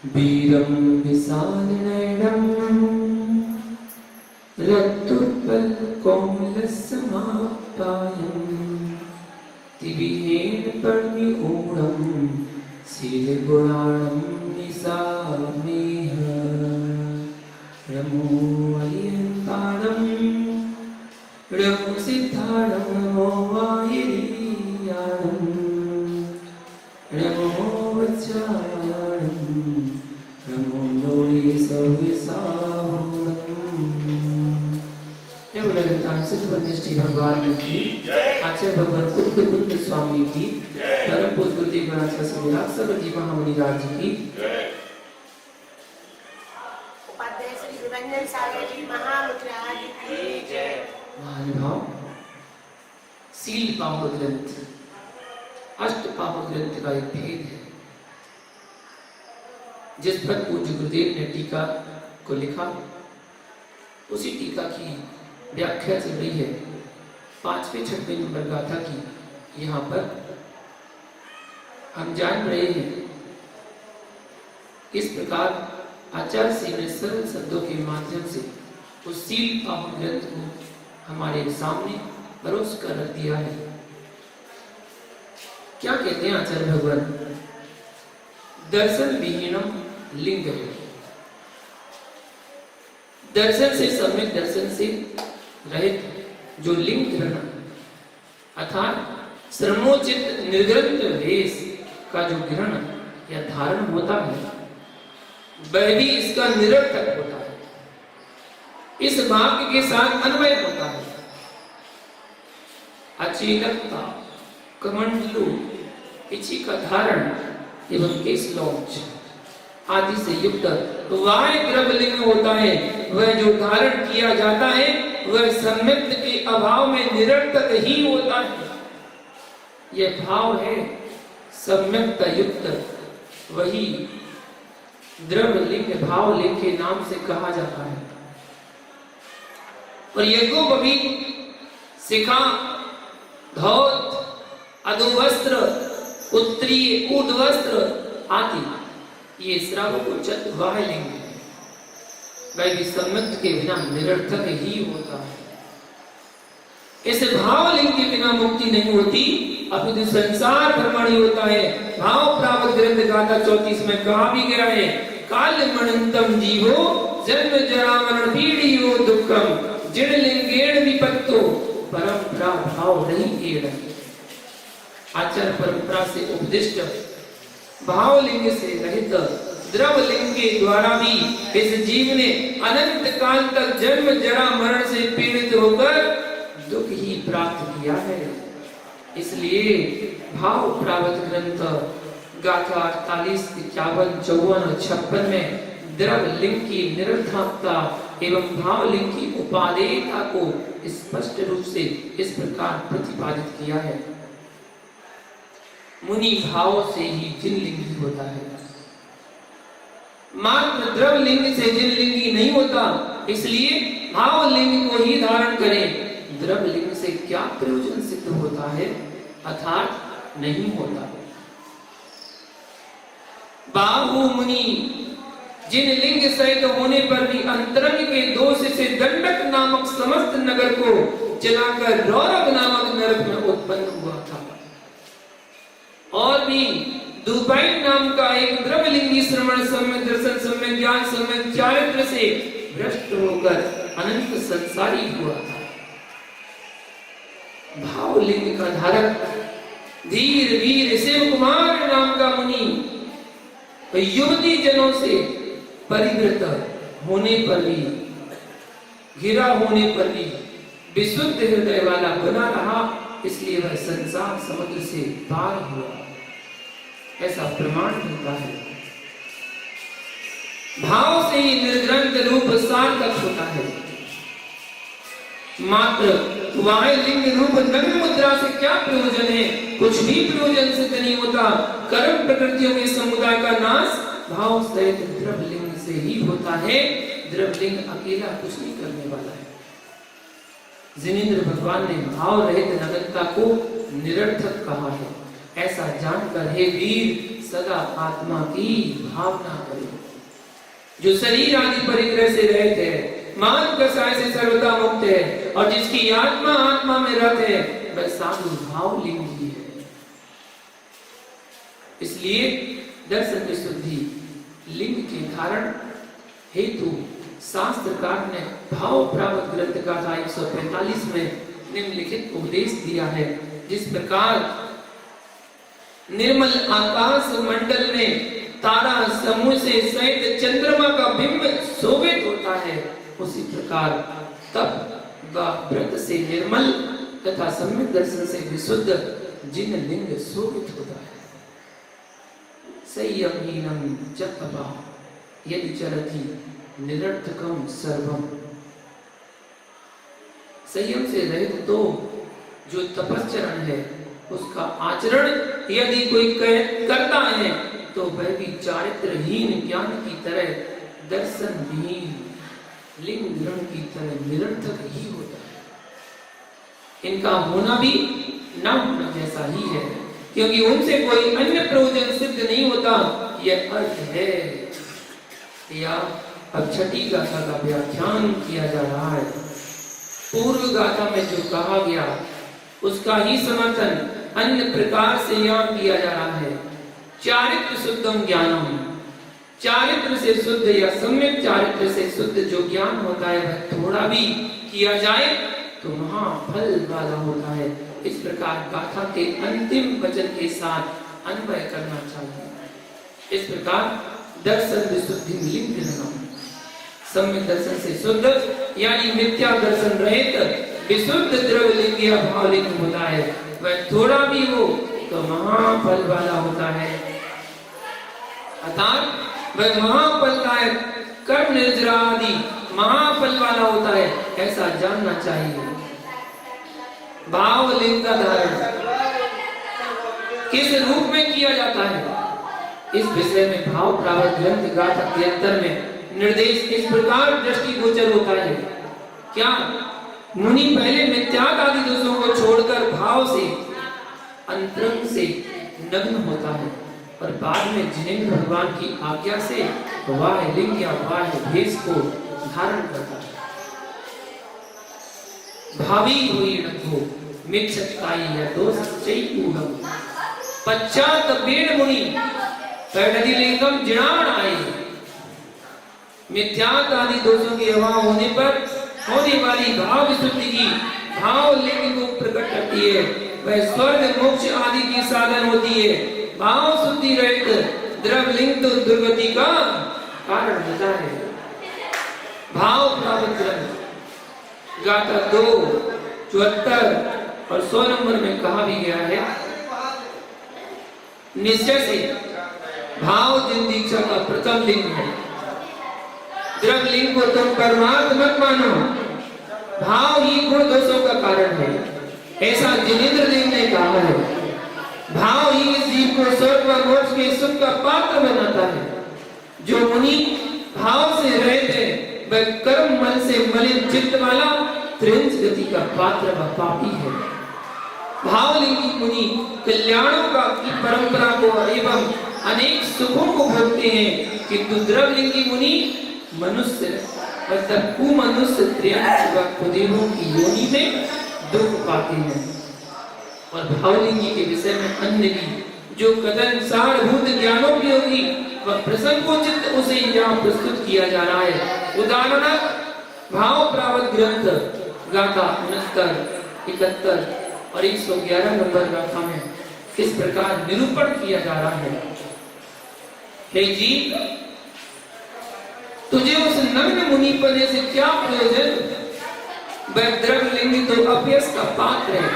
वीरं विशालनयनं रक्तोत्पलकोमलसमाप्तायं दिव्येन परिपूर्णं शीलगुणाणं निशामेह नमो अरिहन्ताणं नमो सिद्धाणं नमो वायुरीयाणं नमो वज्रायाणं नमो श्री भगवान की आचार्य भगवान कुंद स्वामी की परम पूज्य गुरुदेव जी महामुनि राज की उपाध्याय श्री निरंजन सागर जी महामुद्राज की जय। महानुभाव, सील पाहुर ग्रंथ अष्ट पाहुर ग्रंथ का एक भेद है जिस पर पूज्य गुरुदेव ने टीका को लिखा। उसी टीका की व्याख्या चल रही है 5वें 6वें नंबर गाथा की। यहाँ पर हम जान रहे हैं इस प्रकार आचार्य श्री ने सरल शब्दों के माध्यम से उस सील पाहुर ग्रंथ को हमारे सामने परोस कर रख दिया है। क्या कहते हैं आचार्य भगवान? दर्शन विहीनम लिंग है। दर्शन से सम्यक दर्शन से रहित जो लिंग ग्रहण अर्थात श्रमोचित निर्ग्रंथ वेश का जो ग्रहण या धारण होता है वह भी इसका निरर्थक होता है, इस वाक्य के साथ अन्वय होता है। अचेलकता कमंडलू इच्छी का धारण एवं केस लौच आदि से युक्त वह द्रव्यलिंग होता है। वह जो धारण किया जाता है वह सम्यक्त के अभाव में निरर्थक ही होता है। यह भाव है सम्यक्ता युक्त, वही द्रव्यलिंग भावलिंग के नाम से कहा जाता है। और यज्ञोपवीत शिखा धौत अधोवस्त्र उत्तरीय ऊर्ध्वस्त्र आदि ये श्रावकोचित वह लिंग है। वह भी सम्यक्त के बिना निरर्थक ही होता है। इस भावलिंग के बिना मुक्ति नहीं होती, अपितु संसार भ्रमण ही होता है। भाव प्राप्त ग्रंथ गाथा 34 में कहा भी गया है, काल मणंतम जीवो जन्म जरा मरण पीड़ियो दुखम जिण लिंगेण विपत्तो परंपरा भाव नहीं एड़। आचार्य परंपरा से उपदिष्ट भावलिंग से रहित द्रवलिंग के द्वारा भी इस जीव ने अनंत काल तक जन्म जरा मरण से पीड़ित होकर दुख ही प्राप्त किया है। इसलिए भाव प्राप्त ग्रंथ गाथा 48, 51, 54 और 56 में द्रवलिंग की निरर्थकता एवं भावलिंग की उपादेयता को स्पष्ट रूप से इस प्रकार प्रतिपादित किया है। मुनि भाव से ही जिनलिंगी होता है, मात्र द्रवलिंग से जिनलिंगी नहीं होता। इसलिए भावलिंग को ही धारण करें। द्रवलिंग से क्या प्रयोजन सिद्ध होता है? अर्थात नहीं होता। बाहु मुनि जिन लिंग सहित होने पर भी अंतरंग के दोष से दंडक नामक समस्त नगर को जलाकर रौरव नामक नरक में उत्पन्न हुआ था। और भी दुपाइन नाम का एक द्रव्यलिंगी श्रवण सम्यक दर्शन सम्यक ज्ञान सम्यक चारित्र से भ्रष्ट होकर अनंत संसारी हुआ था। भावलिंग का धारक धीर वीर शिव कुमार नाम का मुनि युवती जनों से परिवृत होने पर भी घिरा होने पर भी विशुद्ध हृदय वाला बना रहा। इसलिए वह संसार समुद्र से पार हुआ, ऐसा प्रमाण मिलता है। भाव से ही निर्ग्रंथ रूप सार्थक होता है। मात्र वायुलिंग रूप नग्न मुद्रा से क्या प्रयोजन है? कुछ भी प्रयोजन सिद्ध नहीं होता। कर्म प्रकृतियों के समुदाय का नाश भाव सहित द्रव्यलिंग से ही होता है। द्रव्यलिंग अकेला कुछ नहीं करने वाला है। जिनेंद्र भगवान ने भाव रहित नग्नता को निरर्थक कहा है। ऐसा जानकर हे वीर सदा आत्मा की भावना करो। जो शरीर आदि परिग्रह से रहित है, मान कसाय से सर्वथा मुक्त है, और जिसकी आत्मा आत्मा में रत है, वह साधु भाव लिंग ही है। इसलिए दर्शन विशुद्धि लिंग के धारण हेतु शास्त्रकार ने भाव प्राप्त ग्रंथ का 145 में निम्नलिखित उपदेश दिया है। जिस प्रकार निर्मल आकाश मंडल में तारा समूह से सहित चंद्रमा का बिंब शोभित होता है, उसी प्रकार तप व व्रत से निर्मल तथा सम्यक दर्शन से विशुद्ध जिन लिंग शोभित होता है। संयमहीनम जपा यदि चरति निरर्थकम सर्वम। संयम से रहित तो जो तपस्चरण है उसका आचरण यदि कोई करता है तो वह भी चारित्रहीन ज्ञान की तरह, दर्शनहीन लिंग ग्रहण की तरह निरर्थक ही होता है। इनका होना भी न होना जैसा ही है, क्योंकि उनसे कोई अन्य प्रयोजन सिद्ध नहीं होता, यह अर्थ है। या अब छठी गाथा का व्याख्यान किया जा रहा है। पूर्व गाथा में जो कहा गया उसका ही समर्थन अन्य प्रकार से यहाँ किया जा रहा है। चारित्र शुद्धम ज्ञानम, चारित्र से शुद्ध या सम्यक चारित्र से शुद्ध जो ज्ञान होता है वह थोड़ा भी किया जाए तो महाफल वाला होता है। इस प्रकार गाथा के अंतिम वचन के साथ अन्वय करना चाहिए। इस प्रकार दर्शन विशुद्धि लिंग ग्रहणम, सम्यक दर्शन से शुद्ध यानी मिथ्या दर्शन रहित विशुद्ध द्रव्यलिंगीय भावलिंग होता है। वह थोड़ा भी हो तो महाफल वाला होता है, अर्थात वह महाफलदायक कर्म निर्जरा आदि महाफल वाला होता है, ऐसा जानना चाहिए। भावलिंग का धारण किस रूप में किया जाता है, इस विषय में भाव प्रावत ग्रंथ गाथा के अंतर में निर्देश इस प्रकार दृष्टिगोचर होता है। क्या मुनि पहले मिथ्यात्व आदि दोषों को छोड़कर भाव से अंतरंग से नग्न होता है और बाद में जिनेंद्र भगवान की आज्ञा से वाह लिंग या वाह भेष को धारण करता है। भावी हुई रखो मिच्छताई या दोष चैतूहम पश्चात बेण मुनि पैडदी लिंगम जिणाण आए। मिथ्यात्व आदि दोषों के अभाव होने पर होने वाली भाव विशुद्धि की भाव लिंग को प्रकट करती है। वह स्वर्ग मोक्ष आदि की साधन होती है। भाव शुद्धि रहित द्रव्य लिंग तो दुर्गति का कारण होता है। भाव प्राप्त ग्रंथ गाथा 2, 74 और 100 नंबर में कहा भी गया है, निश्चय से भाव जिन दीक्षा का प्रथम लिंग है। द्रव्य लिंग को तुम परमार्थ मत मानो, भाव ही गुण दोषों का कारण है, ऐसा जिनेंद्र देव ने कहा है। भाव ही इस जीव को स्वर्ग व मोक्ष के सुख का पात्र बनाता है। जो मुनि भाव से रहित है वह कर्म मन से मलिन चित्त वाला त्रिंच गति का पात्र व पापी है। भावलिंगी मुनि कल्याणों का की परंपरा को एवं अनेक सुखों को भोगते हैं, किंतु द्रव्यलिंगी मुनि मनुष्य मतलब कुमनुष्य त्रियंच व कुदेहों की योनि में दुख पाते हैं। और भावलिंगी के विषय में अन्य भी जो कथन सारभूत ज्ञानोपयोगी व प्रसंगोचित उसे यहाँ प्रस्तुत किया जा रहा है। उदाहरण भाव प्रावत ग्रंथ गाथा 69, 71 और 111 नंबर गाथा में इस प्रकार निरूपण किया जा रहा है। हे जीव, तुझे उस नग्न मुनि पने से क्या प्रयोजन? वह द्रव्यलिंगी तो अपयश का पात्र है,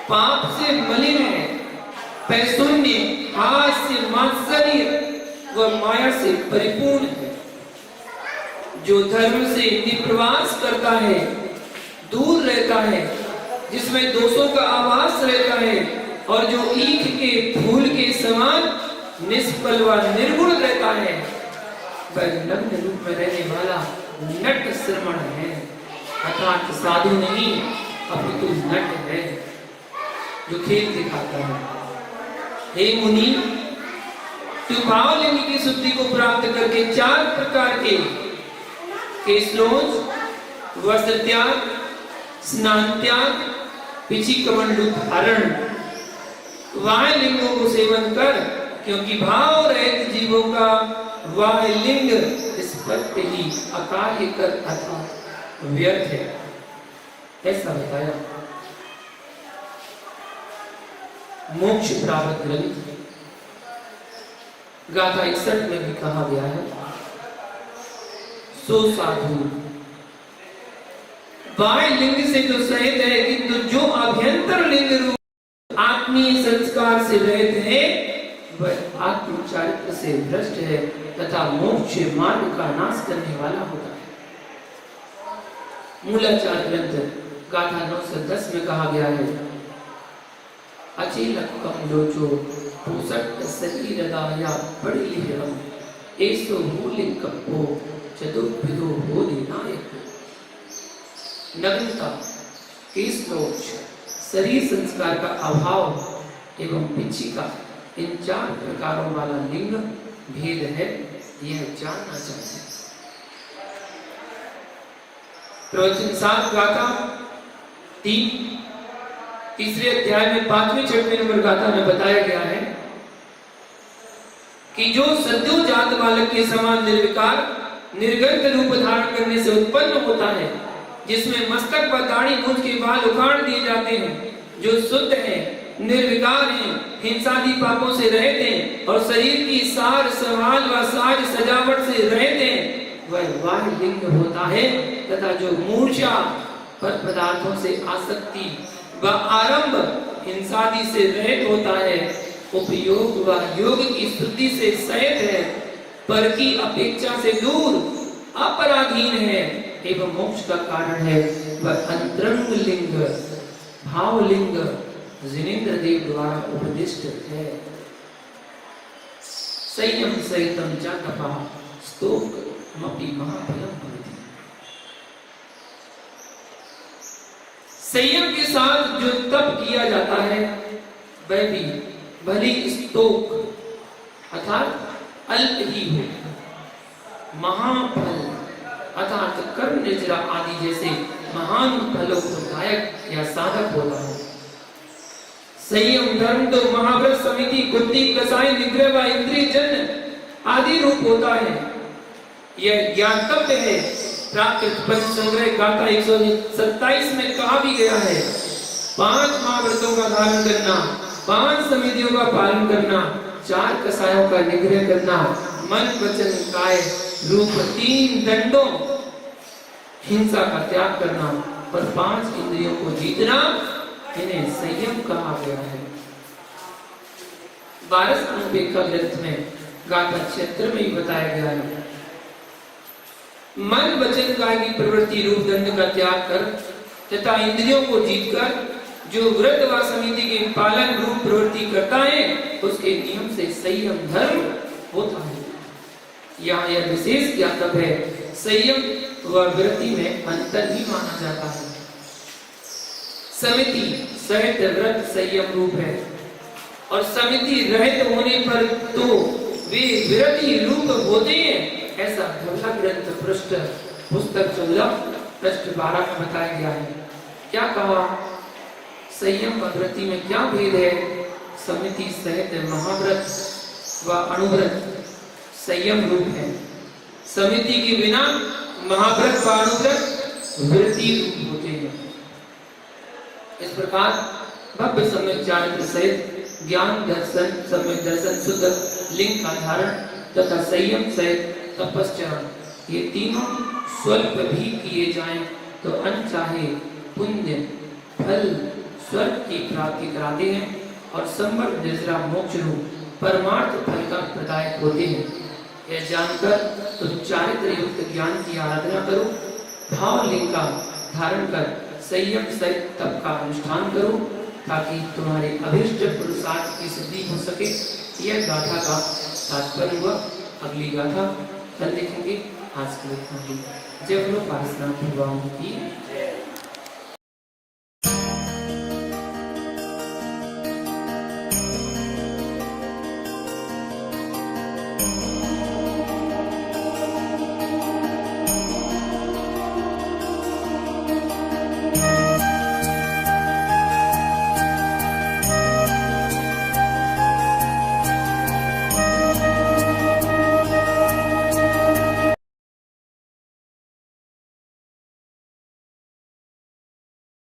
पाप से मलिन है, पैशून्य, हास्य, मात्सर्य व माया से परिपूर्ण है। जो धर्म से निप्रवास करता है, दूर रहता है, जिसमें दोषों का आभास रहता है और जो ईख के फूल के समान निष्फल व निर्गुण रहता है, वह नग्न रूप में रहने वाला नट श्रमण है, अर्थात साधु नहीं अपितु नट है जो खेल दिखाता है। हे मुनि, तू भावलिंग की शुद्धि को प्राप्त करके 4 प्रकार के केशलोच, वस्त्र त्याग, स्नान त्याग, पिछी कमंडलू धारण, वाह लिंगों को सेवन कर, क्योंकि भाव रहित जीवों का वाह लिंग स्पष्ट ही अकार्य कर अथवा व्यर्थ है, ऐसा बताया। मोक्ष प्राप्त ग्रंथ गाथा 61 में भी कहा गया है, सो साधु बाह्य लिंग से तो सहित है, किंतु जो अभ्यंतर लिंग रूप आत्मीय संस्कार से रहित है वह आत्म चारित्र से भ्रष्ट है तथा मोक्ष मार्ग का नाश करने वाला होता है। मूलाचार ग्रंथ गाथा 910 में कहा गया है, अचेलक कमलोचो पोषक शरीर दाया बड़ी लिहरम ऐसो मूलिंग कप्पो चतुर्विधो बोधि नायक। नग्नता, केशलोच, शरीर संस्कार का अभाव एवं पिछिका, इन 4 प्रकारों वाला लिंग भेद है, यह जानना चाहिए। प्रवचन 7 गाथा 3 अध्याय में 5वें 6वें नंबर गाथा में बताया गया है कि जो सद्यो जात बालक के समान निर्विकार निर्गंध रूप धारण करने से उत्पन्न होता है, जिसमें मस्तक पर दाढ़ी मूंछ के बाल उखाड़ दिए जाते हैं, जो शुद्ध है, निर्विकार हैं, हिंसादी पापों से रहित हैं और शरीर की सार संभाल व साज सजावट से रहित हैं, वह वाह लिंग होता है। तथा जो मूर्छा पर पदार्थों से आसक्ति व आरंभ हिंसादि से रहित होता है, उपयोग व योग की शुद्धि से सहित है, पर की अपेक्षा से दूर अपराधीन है एवं मोक्ष का कारण है, वह अंतरंग लिंग भावलिंग जिनेन्द्र देव द्वारा उपदिष्ट है। संयम सहितम च तपः स्तोकमपि महाफलम भवति। संयम के साथ जो तप किया जाता है वह भी भली स्तोक अर्थात अल्प ही हो, महाफल अर्थात कर्म निजरा आदि जैसे महान फलों को दायक या साधक होता है। संयम धर्म तो महाव्रत समिति बुद्धि कसाय निग्रह व इंद्रिय जन्य आदि रूप होता है। यह ज्ञातव्य है। प्राकृत पंच संग्रह गाथा 127 में कहा भी गया है, 5 महाव्रतों का धारण करना, 5 समितियों का पालन करना, 4 कसायों का निग्रह करना, मन वचन काय रूप 3 दंडों हिंसा का त्याग करना और 5 इंद्रियों को जीतना, इन्हें संयम कहा गया है। 12 अनुपेक्षा ग्रंथ में गाथा 76 में ही बताया गया है, मन वचन काय की प्रवृत्ति रूप दंड का त्याग कर तथा इंद्रियों को जीतकर जो व्रत व समिति के पालन रूप प्रवृत्ति करता है, उसके नियम से संयम धर्म होता है। यहाँ यह विशेष ज्ञातव्य है, संयम व व्रति में अंतर ही माना जाता है। समिति सहित व्रत संयम रूप है और समिति रहित होने पर तो वे विरति रूप होते हैं, ऐसा धवला ग्रंथ पुस्तक 14 पृष्ठ 12 में बताया गया है। क्या कहा? संयम व व्रति में क्या भेद है? समिति सहित महाव्रत व अणुव्रत संयम रूप है, समिति के बिना महाव्रत व अणुव्रत व्रति रूप होते हैं। इस प्रकार भव्य सम्यक चारित्र सहित ज्ञान दर्शन सम्यक दर्शन शुद्ध लिंग का धारण तथा संयम सहित तपस्चरण, ये तीनों स्वल्प भी किए जाएं तो अनचाहे पुण्य फल स्वर्ग की प्राप्ति कराते हैं और संवर्ग निजरा मोक्ष रूप परमार्थ फल का प्रदायक होते हैं। यह जानकर तुम चारित्र युक्त ज्ञान की आराधना करो, भाव लिंग का धारण कर संयम सहित तप का अनुष्ठान करो, ताकि तुम्हारे अभिष्ट पुरुषार्थ की सिद्धि हो सके। यह गाथा का तात्पर्य हुआ। अगली गाथा कल देखेंगे। आज के लिए जय बोलो पारसनाथ भगवान की।